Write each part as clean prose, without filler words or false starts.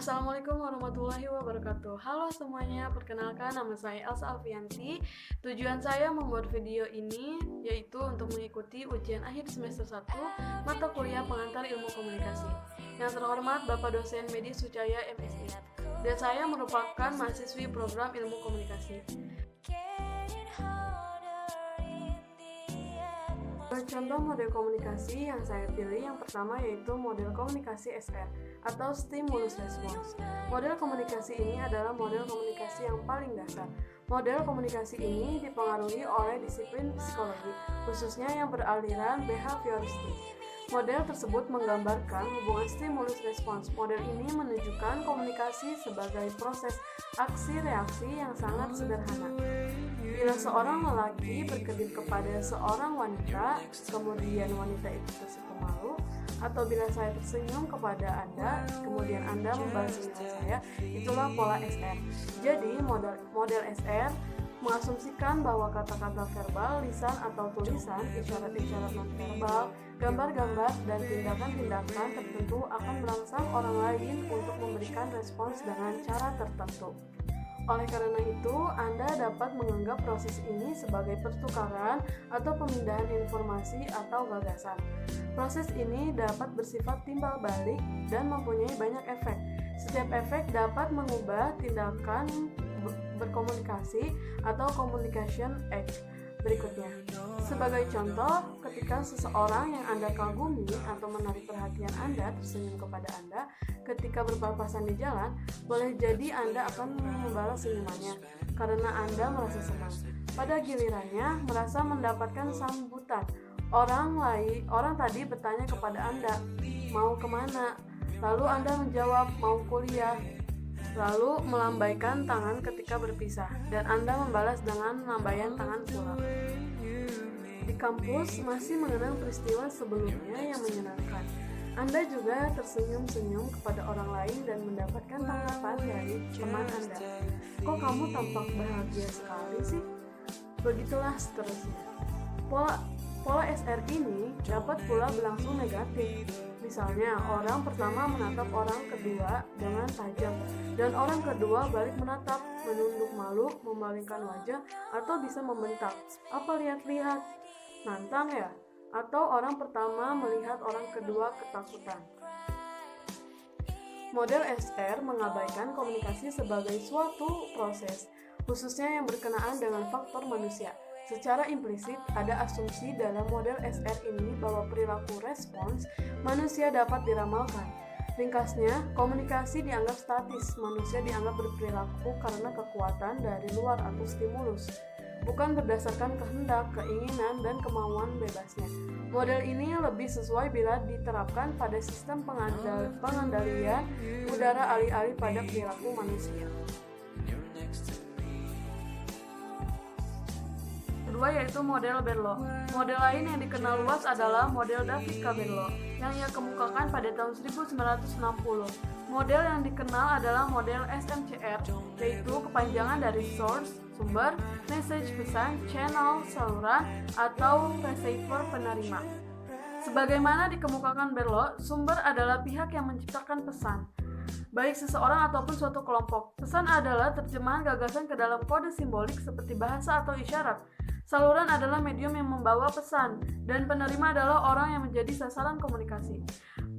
Assalamualaikum warahmatullahi wabarakatuh. Halo semuanya, perkenalkan nama saya Elsa Alfianti. Tujuan saya membuat video ini yaitu untuk mengikuti ujian akhir semester 1 mata kuliah pengantar ilmu komunikasi. Yang terhormat Bapak dosen Medi Sucaya MSI. Dan saya merupakan mahasiswi program ilmu komunikasi. Contoh model komunikasi yang saya pilih yang pertama yaitu model komunikasi SR atau Stimulus Response. Model komunikasi ini adalah model komunikasi yang paling dasar. Model komunikasi ini dipengaruhi oleh disiplin psikologi, khususnya yang beraliran behavioristik. Model tersebut menggambarkan hubungan stimulus respons. Model ini menunjukkan komunikasi sebagai proses aksi-reaksi yang sangat sederhana. Bila seorang lelaki berkedip kepada seorang wanita, kemudian wanita itu tersipu malu, atau bila saya tersenyum kepada Anda, kemudian Anda membalas senyuman saya, itulah pola SR. Jadi, model SR mengasumsikan bahwa kata-kata verbal, lisan atau tulisan, isyarat-isyarat non-verbal, gambar-gambar, dan tindakan-tindakan tertentu akan merangsang orang lain untuk memberikan respons dengan cara tertentu. Oleh karena itu, Anda dapat menganggap proses ini sebagai pertukaran atau pemindahan informasi atau gagasan. Proses ini dapat bersifat timbal balik dan mempunyai banyak efek. Setiap efek dapat mengubah tindakan berkomunikasi atau communication act berikutnya. Sebagai contoh, ketika seseorang yang Anda kagumi atau menarik perhatian Anda tersenyum kepada Anda ketika berpapasan di jalan, boleh jadi Anda akan membalas senyumannya karena Anda merasa senang. Pada gilirannya, merasa mendapatkan sambutan. Orang tadi bertanya kepada Anda, "Mau kemana?" Lalu Anda menjawab, "Mau kuliah." Lalu melambaikan tangan ketika berpisah, dan Anda membalas dengan lambaian tangan pula. Di kampus masih mengenang peristiwa sebelumnya yang menyenangkan. Anda juga tersenyum-senyum kepada orang lain dan mendapatkan tanggapan dari teman Anda. "Kok kamu tampak bahagia sekali sih?" Begitulah seterusnya. Pola SR ini dapat pula berlangsung negatif. Misalnya, orang pertama menatap orang kedua dengan tajam, dan orang kedua balik menatap, menunduk malu, memalingkan wajah, atau bisa membentak, "Apa lihat-lihat? Nantang ya?" Atau orang pertama melihat orang kedua ketakutan. Model SR mengabaikan komunikasi sebagai suatu proses, khususnya yang berkenaan dengan faktor manusia. Secara implisit, ada asumsi dalam model SR ini bahwa perilaku respons manusia dapat diramalkan. Ringkasnya, komunikasi dianggap statis, manusia dianggap berperilaku karena kekuatan dari luar atau stimulus, bukan berdasarkan kehendak, keinginan, dan kemauan bebasnya. Model ini lebih sesuai bila diterapkan pada sistem pengendalian udara alih-alih pada perilaku manusia. Kedua yaitu model Berlo. Model lain yang dikenal luas adalah model David-Berlo yang ia kemukakan pada tahun 1960. Model yang dikenal adalah model SMCR, yaitu kepanjangan dari source, sumber, message pesan, channel, saluran, atau receiver penerima. Sebagaimana dikemukakan Berlo, sumber adalah pihak yang menciptakan pesan, baik seseorang ataupun suatu kelompok. Pesan adalah terjemahan gagasan ke dalam kode simbolik seperti bahasa atau isyarat. Saluran adalah medium yang membawa pesan, dan penerima adalah orang yang menjadi sasaran komunikasi.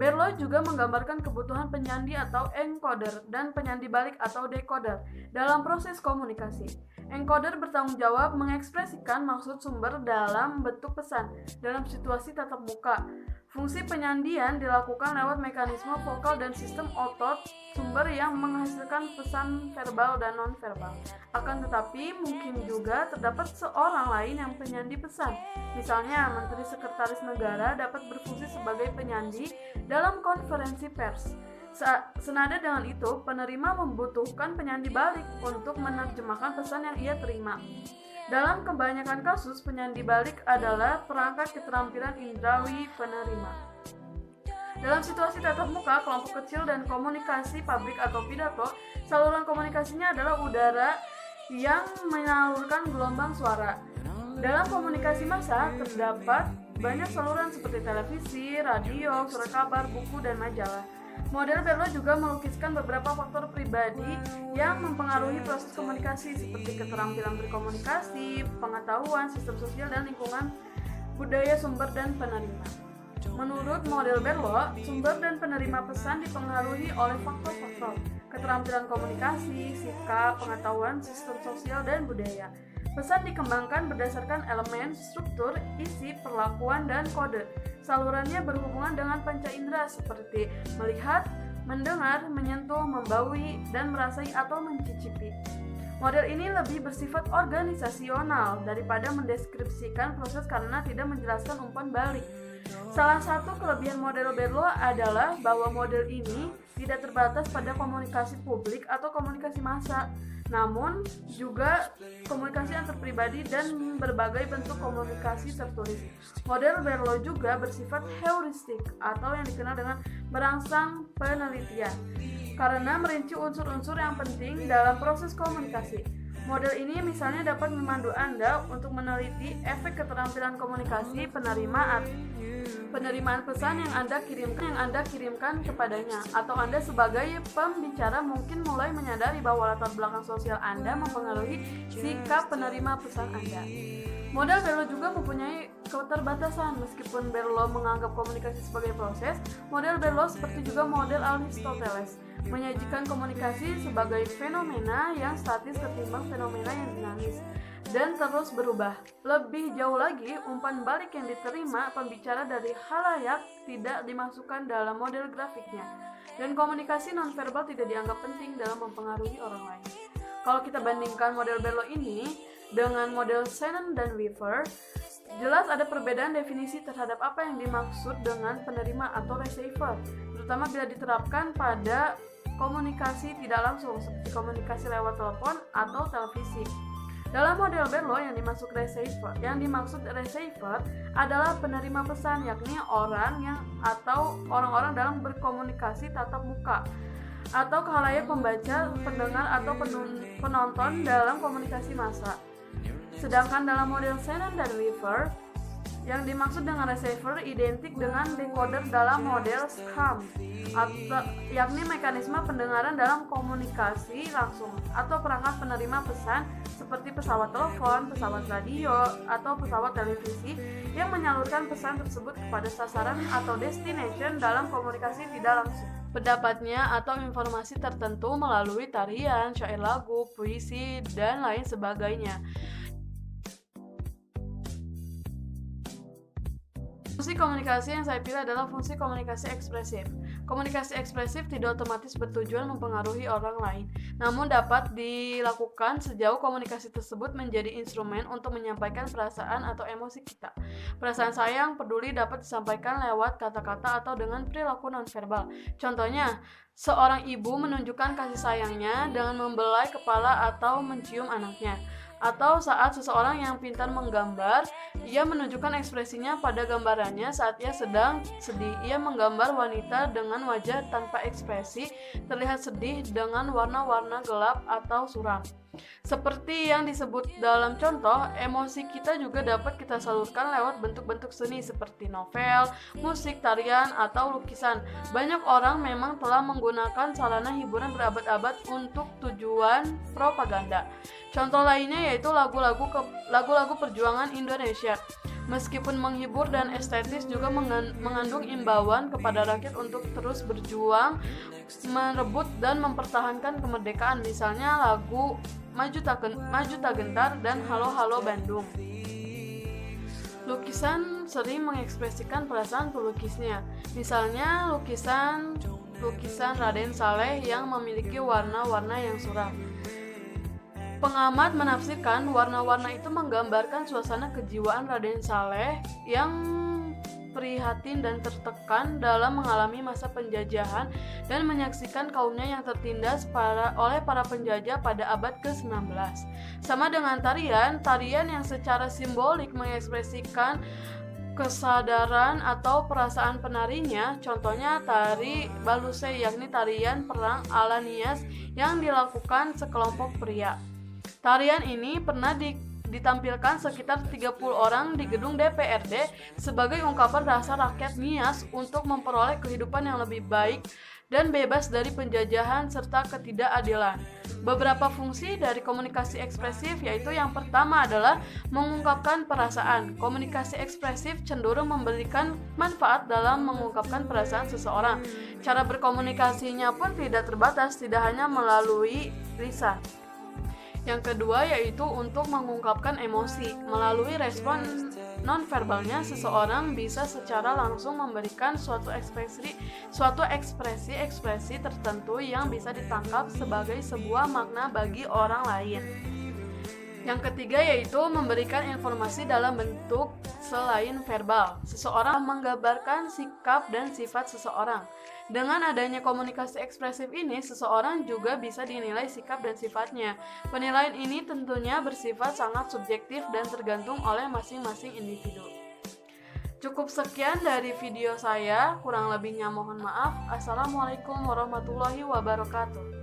Berlo juga menggambarkan kebutuhan penyandi atau encoder dan penyandi balik atau decoder dalam proses komunikasi. Encoder bertanggung jawab mengekspresikan maksud sumber dalam bentuk pesan dalam situasi tatap muka. Fungsi penyandian dilakukan lewat mekanisme vokal dan sistem otot sumber yang menghasilkan pesan verbal dan non-verbal. Akan tetapi, mungkin juga terdapat seorang lain yang penyandi pesan. Misalnya, Menteri Sekretaris Negara dapat berfungsi sebagai penyandi dalam konferensi pers. Senada dengan itu, penerima membutuhkan penyandi balik untuk menerjemahkan pesan yang ia terima. Dalam kebanyakan kasus, penyandi balik adalah perangkat keterampilan indrawi penerima. Dalam situasi tatap muka, kelompok kecil dan komunikasi pabrik atau pidato, saluran komunikasinya adalah udara yang menyalurkan gelombang suara. Dalam komunikasi massa, terdapat banyak saluran seperti televisi, radio, surat kabar, buku, dan majalah. Model Berlo juga melukiskan beberapa faktor pribadi yang mempengaruhi proses komunikasi seperti keterampilan berkomunikasi, pengetahuan, sistem sosial, dan lingkungan budaya sumber dan penerima. Menurut model Berlo, sumber dan penerima pesan dipengaruhi oleh faktor-faktor keterampilan komunikasi, sikap, pengetahuan, sistem sosial, dan budaya. Pesan dikembangkan berdasarkan elemen, struktur, isi, perlakuan, dan kode. Salurannya berhubungan dengan panca indera seperti melihat, mendengar, menyentuh, membaui, dan merasai atau mencicipi. Model ini lebih bersifat organisasional daripada mendeskripsikan proses karena tidak menjelaskan umpan balik. Salah satu kelebihan model Berlo adalah bahwa model ini tidak terbatas pada komunikasi publik atau komunikasi massa, namun juga komunikasi antar pribadi dan berbagai bentuk komunikasi tertulis. Model Berlo juga bersifat heuristik atau yang dikenal dengan merangsang penelitian karena merinci unsur-unsur yang penting dalam proses komunikasi. Model ini misalnya dapat memandu Anda untuk meneliti efek keterampilan komunikasi penerimaan pesan yang Anda kirimkan kepadanya, atau Anda sebagai pembicara mungkin mulai menyadari bahwa latar belakang sosial Anda mempengaruhi sikap penerima pesan Anda. Model Berlo juga mempunyai keterbatasan. Meskipun Berlo menganggap komunikasi sebagai proses, model Berlo seperti juga model Aristoteles menyajikan komunikasi sebagai fenomena yang statis ketimbang fenomena yang dinamis dan terus berubah. Lebih jauh lagi, umpan balik yang diterima pembicara dari khalayak tidak dimasukkan dalam model grafiknya, dan komunikasi nonverbal tidak dianggap penting dalam mempengaruhi orang lain. Kalau kita bandingkan model Berlo ini dengan model Shannon dan Weaver, jelas ada perbedaan definisi terhadap apa yang dimaksud dengan penerima atau receiver, terutama bila diterapkan pada komunikasi tidak langsung seperti komunikasi lewat telepon atau televisi. Dalam model Berlo yang dimaksud receiver adalah penerima pesan, yakni orang-orang dalam berkomunikasi tatap muka atau khalayak pembaca, pendengar atau penonton dalam komunikasi massa. Sedangkan dalam model Shannon dan Weaver, yang dimaksud dengan receiver identik dengan decoder dalam model SCAM, yakni mekanisme pendengaran dalam komunikasi langsung atau perangkat penerima pesan seperti pesawat telepon, pesawat radio, atau pesawat televisi yang menyalurkan pesan tersebut kepada sasaran atau destination dalam komunikasi tidak langsung. Pendapatnya atau informasi tertentu melalui tarian, syair lagu, puisi, dan lain sebagainya. Fungsi komunikasi yang saya pilih adalah fungsi komunikasi ekspresif. Komunikasi ekspresif tidak otomatis bertujuan mempengaruhi orang lain, namun dapat dilakukan sejauh komunikasi tersebut menjadi instrumen untuk menyampaikan perasaan atau emosi kita. Perasaan sayang, peduli dapat disampaikan lewat kata-kata atau dengan perilaku nonverbal. Contohnya, seorang ibu menunjukkan kasih sayangnya dengan membelai kepala atau mencium anaknya. Atau saat seseorang yang pintar menggambar, ia menunjukkan ekspresinya pada gambarannya. Saat ia sedang sedih, ia menggambar wanita dengan wajah tanpa ekspresi, terlihat sedih dengan warna-warna gelap atau suram. Seperti yang disebut dalam contoh, emosi kita juga dapat kita salurkan lewat bentuk-bentuk seni seperti novel, musik, tarian, atau lukisan. Banyak orang memang telah menggunakan sarana hiburan berabad-abad untuk tujuan propaganda. Contoh lainnya yaitu lagu-lagu perjuangan Indonesia. Meskipun menghibur dan estetis, juga mengandung imbauan kepada rakyat untuk terus berjuang, merebut dan mempertahankan kemerdekaan. Misalnya lagu Maju Tak Gentar dan Halo Halo Bandung. Lukisan sering mengekspresikan perasaan pelukisnya. Misalnya lukisan Raden Saleh yang memiliki warna-warna yang suram. Pengamat menafsirkan warna-warna itu menggambarkan suasana kejiwaan Raden Saleh yang prihatin dan tertekan dalam mengalami masa penjajahan dan menyaksikan kaumnya yang tertindas oleh para penjajah pada abad ke-19. Sama dengan tarian yang secara simbolik mengekspresikan kesadaran atau perasaan penarinya. Contohnya tari Balusai, yakni tarian perang ala Nias yang dilakukan sekelompok pria. Tarian ini pernah ditampilkan sekitar 30 orang di gedung DPRD sebagai ungkapan rasa rakyat Nias untuk memperoleh kehidupan yang lebih baik dan bebas dari penjajahan serta ketidakadilan. Beberapa fungsi dari komunikasi ekspresif yaitu yang pertama adalah mengungkapkan perasaan. Komunikasi ekspresif cenderung memberikan manfaat dalam mengungkapkan perasaan seseorang. Cara berkomunikasinya pun tidak terbatas, tidak hanya melalui lisan. Yang kedua yaitu untuk mengungkapkan emosi. Melalui respon nonverbalnya, seseorang bisa secara langsung memberikan suatu ekspresi tertentu yang bisa ditangkap sebagai sebuah makna bagi orang lain. Yang ketiga yaitu memberikan informasi dalam bentuk selain verbal. Seseorang menggambarkan sikap dan sifat seseorang. Dengan adanya komunikasi ekspresif ini, seseorang juga bisa dinilai sikap dan sifatnya. Penilaian ini tentunya bersifat sangat subjektif dan tergantung oleh masing-masing individu. Cukup sekian dari video saya, kurang lebihnya mohon maaf. Assalamualaikum warahmatullahi wabarakatuh.